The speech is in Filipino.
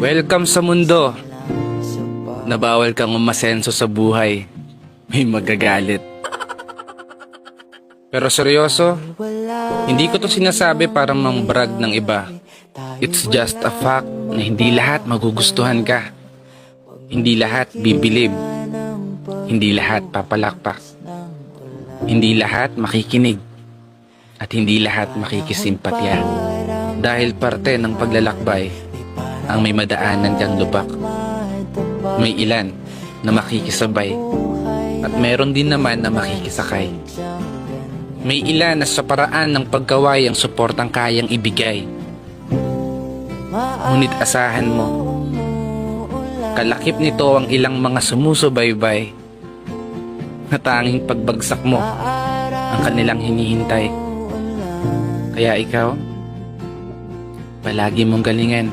Welcome sa mundo na bawal kang umasenso sa buhay. May magagalit. Pero seryoso, hindi ko to sinasabi para mambrag ng iba. It's just a fact na hindi lahat magugustuhan ka. Hindi lahat bibilib. Hindi lahat papalakpak. Hindi lahat makikinig. At hindi lahat makikisimpatya. Dahil parte ng paglalakbay ang may madaanan kang lubak. May ilan na makikisabay at meron din naman na makikisakay. May ilan na sa paraan ng pagkaway ang suportang kayang ibigay. Ngunit asahan mo, kalakip nito ang ilang mga sumusubaybay na tanging pagbagsak mo ang kanilang hinihintay. Kaya ikaw, palagi mong galingan.